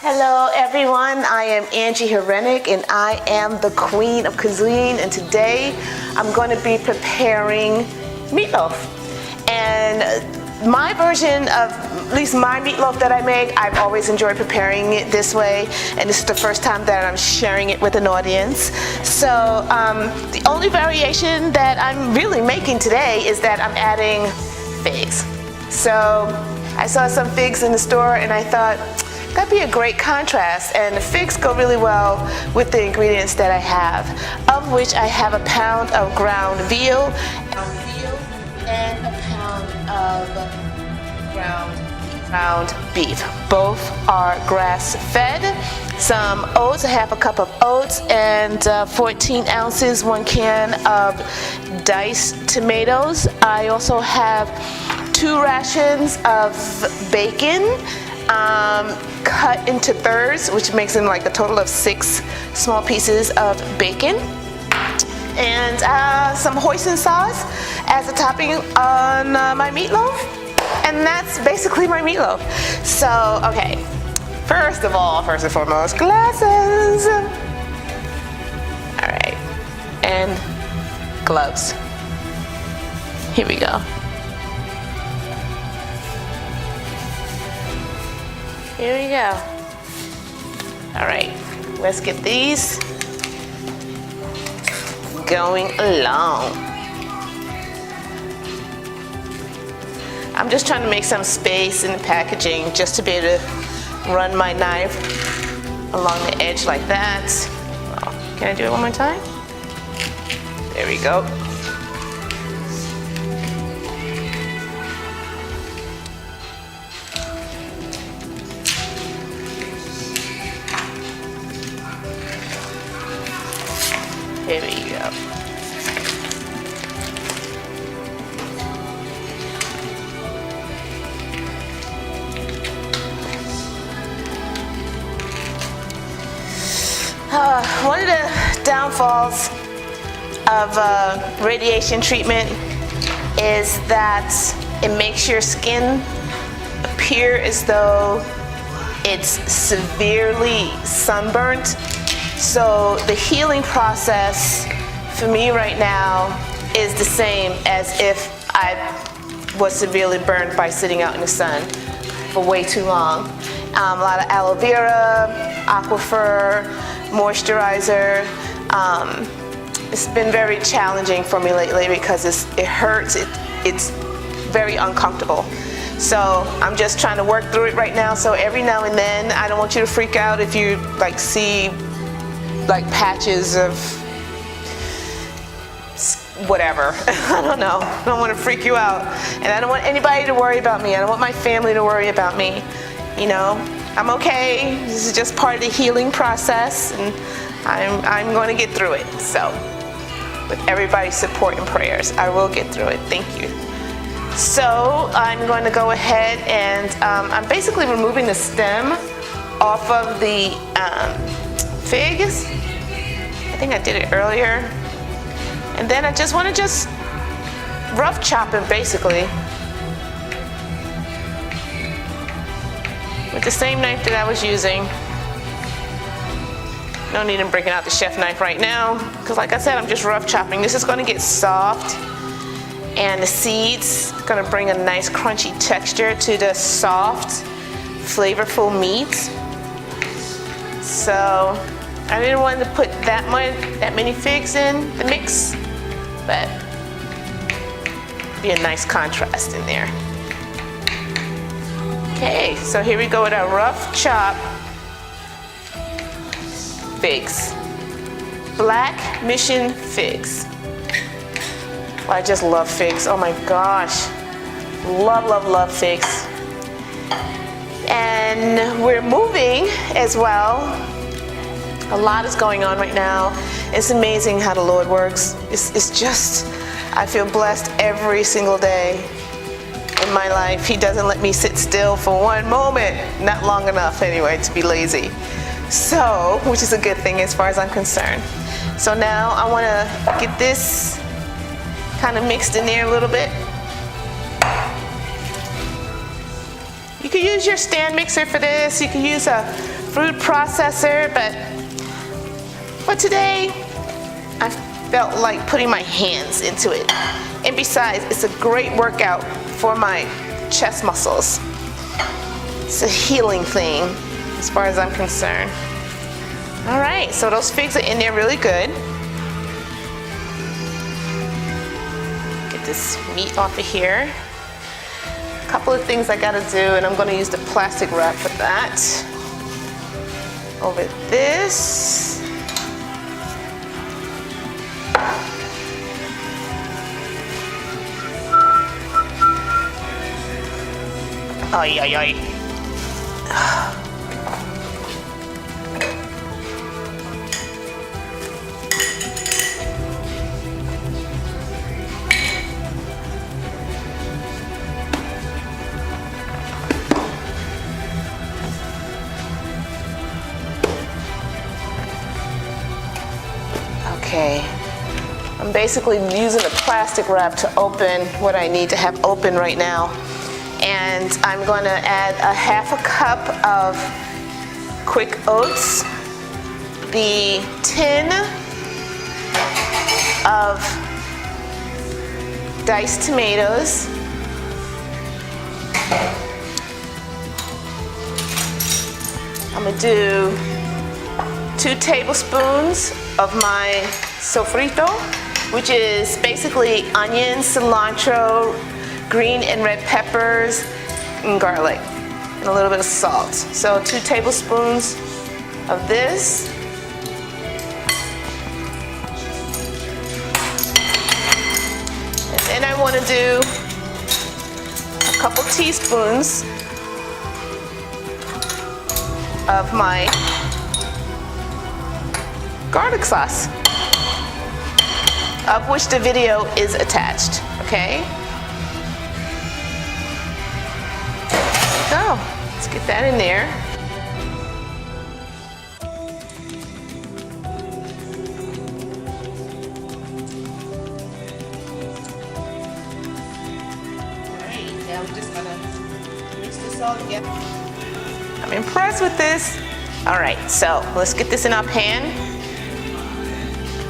Hello everyone, I am Angie Herenick and I am the queen of cuisine, and today I'm going to be preparing meatloaf. And my version of, at least my meatloaf that I make, I've always enjoyed preparing it this way, and this is the first time that I'm sharing it with an audience. So the only variation that I'm really making today is that I'm adding figs. So I saw some figs in the store and I thought, that'd be a great contrast, and the figs go really well with the ingredients that I have, of which I have a pound of ground veal and a pound of ground beef. Both are grass-fed. Some oats, I have a cup of oats, and 14 ounces, 1 can of diced tomatoes. I also have 2 rations of bacon, cut into thirds, which makes them like a total of 6 small pieces of bacon, and some hoisin sauce as a topping on my meatloaf, and that's basically my meatloaf. So, okay, first and foremost, glasses. All right, and gloves. Here we go. Here we go. All right, let's get these going along. I'm just trying to make some space in the packaging just to be able to run my knife along the edge like that. Oh, can I do it one more time? There we go. Here we go. One of the downfalls of radiation treatment is that it makes your skin appear as though it's severely sunburnt. So the healing process for me right now is the same as if I was severely burned by sitting out in the sun for way too long. A lot of aloe vera, aquifer, moisturizer. It's been very challenging for me lately because it hurts, it's very uncomfortable. So I'm just trying to work through it right now. So every now and then, I don't want you to freak out if you see like patches of whatever. I don't know. I don't want to freak you out. And I don't want anybody to worry about me. I don't want my family to worry about me. You know, I'm okay. This is just part of the healing process, and I'm going to get through it. So with everybody's support and prayers, I will get through it. Thank you. So I'm going to go ahead and I'm basically removing the stem off of the figs. I think I did it earlier. And then I just want to rough chop it basically with the same knife that I was using. No need in breaking out the chef knife right now, because like I said, I'm just rough chopping. This is going to get soft, and the seeds are going to bring a nice crunchy texture to the soft, flavorful meat. So I didn't want to put that many figs in the mix, but be a nice contrast in there. Okay, so here we go with our rough chop figs. Black Mission figs. Well, I just love figs. Oh my gosh. Love, love, love figs. And we're moving as well. A lot is going on right now. It's amazing how the Lord works. It's just, I feel blessed every single day in my life. He doesn't let me sit still for one moment, not long enough anyway, to be lazy. So, which is a good thing as far as I'm concerned. So now I want to get this kind of mixed in there a little bit. You could use your stand mixer for this. You could use a food processor, but today I felt like putting my hands into it. And besides, it's a great workout for my chest muscles. It's a healing thing as far as I'm concerned. All right, so those figs are in there really good. Get this meat off of here. A couple of things I gotta do, and I'm gonna use the plastic wrap for that. Over this. Ay, ay, ay. Okay, I'm basically using a plastic wrap to open what I need to have open right now. And I'm going to add a half a cup of quick oats, the tin of diced tomatoes, I'm going to do 2 tablespoons of my sofrito, which is basically onions, cilantro, green and red peppers, and garlic, and a little bit of salt. So 2 tablespoons of this. And then I want to do a couple teaspoons of my garlic sauce, of which the video is attached, okay? So, let's get that in there. Alright, now we're just gonna mix this all together. I'm impressed with this. Alright, so let's get this in our pan.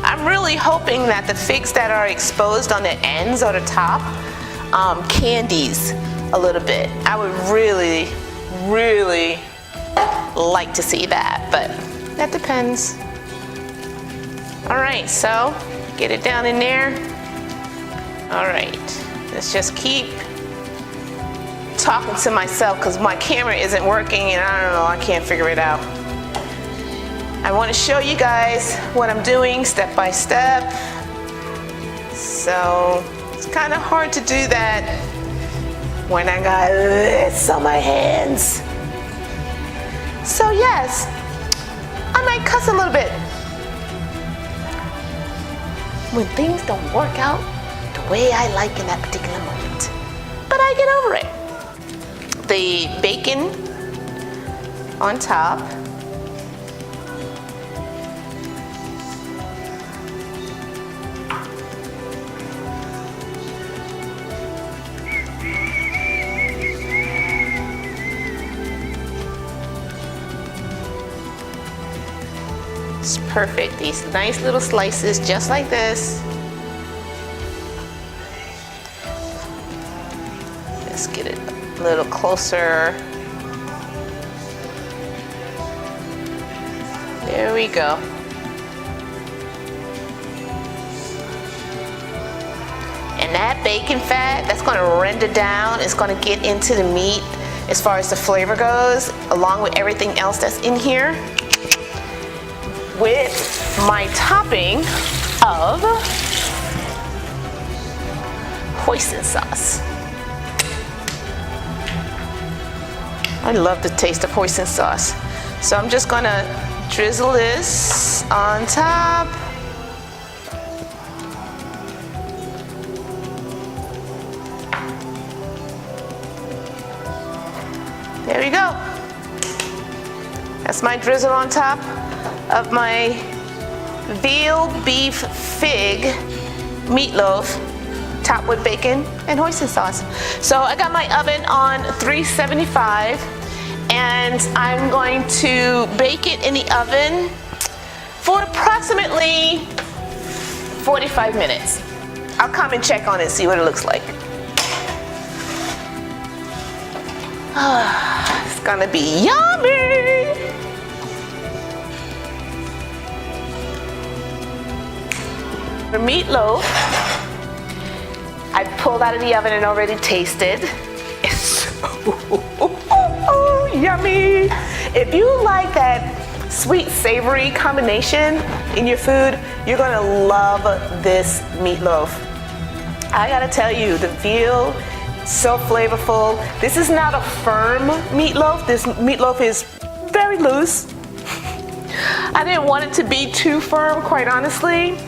I'm really hoping that the figs that are exposed on the ends or the top candies a little bit. I would really, really like to see that, but that depends. All right, so get it down in there. All right, let's just keep talking to myself because my camera isn't working and I don't know, I can't figure it out. I want to show you guys what I'm doing step by step. So it's kind of hard to do that when I got this on my hands. So yes, I might cuss a little bit when things don't work out the way I like in that particular moment. But I get over it. The bacon on top. It's perfect. These nice little slices just like this. Let's get it a little closer. There we go. And that bacon fat, that's going to render down. It's going to get into the meat as far as the flavor goes, along with everything else that's in here, with my topping of hoisin sauce. I love the taste of hoisin sauce. So I'm just gonna drizzle this on top. There we go. That's my drizzle on top of my veal beef fig meatloaf topped with bacon and hoisin sauce. So I got my oven on 375 and I'm going to bake it in the oven for approximately 45 minutes. I'll come and check on it, see what it looks like. It's gonna be yummy! The meatloaf, I pulled out of the oven and already tasted. It's so yummy! If you like that sweet savory combination in your food, you're gonna love this meatloaf. I gotta tell you, the veal, so flavorful. This is not a firm meatloaf. This meatloaf is very loose. I didn't want it to be too firm, quite honestly,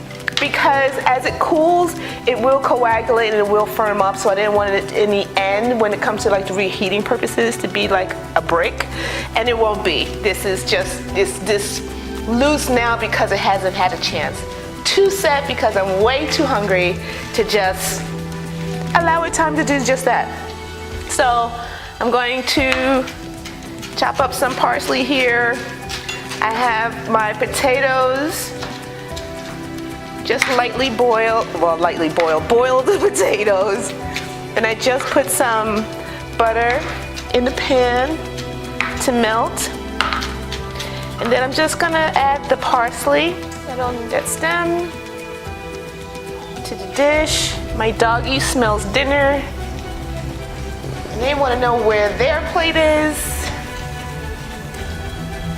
because as it cools, it will coagulate and it will firm up. So I didn't want it in the end, when it comes to like the reheating purposes, to be like a brick, and it won't be. This is just this loose now because it hasn't had a chance to set, because I'm way too hungry to just allow it time to do just that. So I'm going to chop up some parsley here. I have my potatoes, just lightly boiled, boiled the potatoes. And I just put some butter in the pan to melt. And then I'm just gonna add the parsley on that stem to the dish. My doggy smells dinner, and they want to know where their plate is.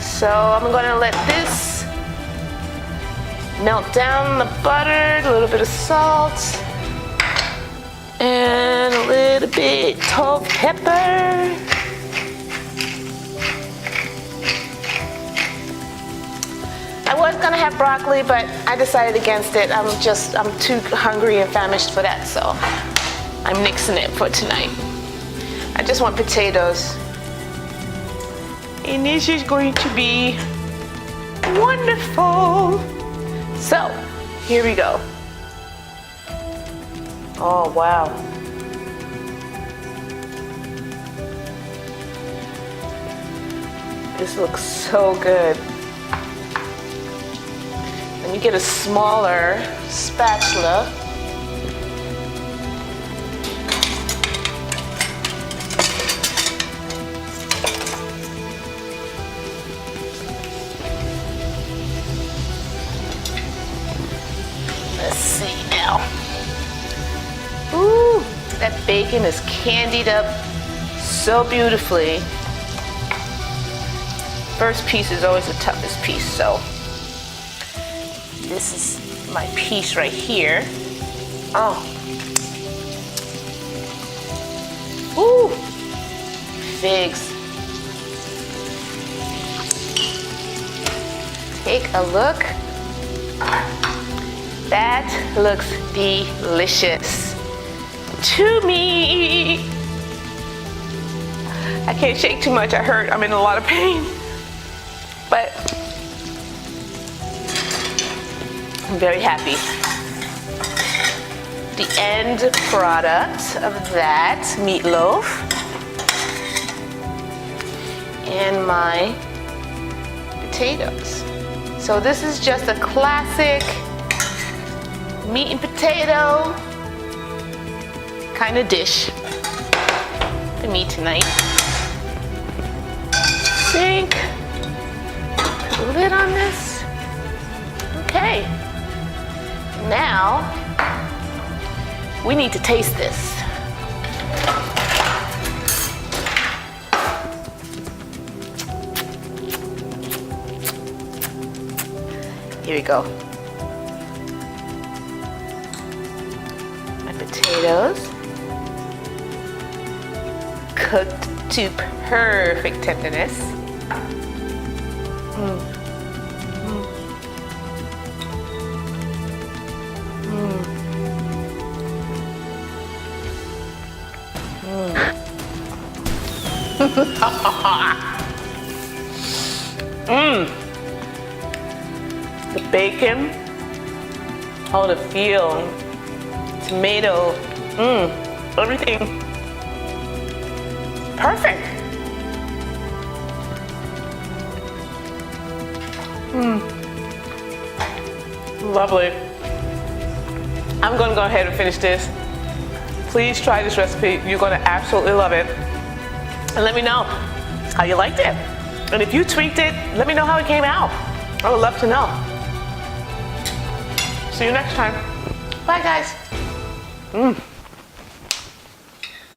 So I'm gonna let this melt down, the butter, a little bit of salt, and a little bit of pepper. I was gonna have broccoli, but I decided against it. I'm too hungry and famished for that, so I'm nixing it for tonight. I just want potatoes. And this is going to be wonderful. So, here we go. Oh, wow. This looks so good. Let me get a smaller spatula. Let's see now. Ooh, that bacon is candied up so beautifully. First piece is always the toughest piece, so this is my piece right here. Oh. Ooh. Figs. Take a look. That looks delicious to me. I can't shake too much. I'm in a lot of pain. But I'm very happy. The end product of that meatloaf and my potatoes. So this is just a classic meat and potato kind of dish for me tonight. Sink. Put a lid on this. Okay. Now, we need to taste this. Here we go. My potatoes, cooked to perfect tenderness. The bacon, all the veal, tomato, everything. Perfect. Lovely. I'm gonna go ahead and finish this. Please try this recipe. You're gonna absolutely love it. And let me know how you liked it. And if you tweaked it, let me know how it came out. I would love to know. See you next time. Bye, guys.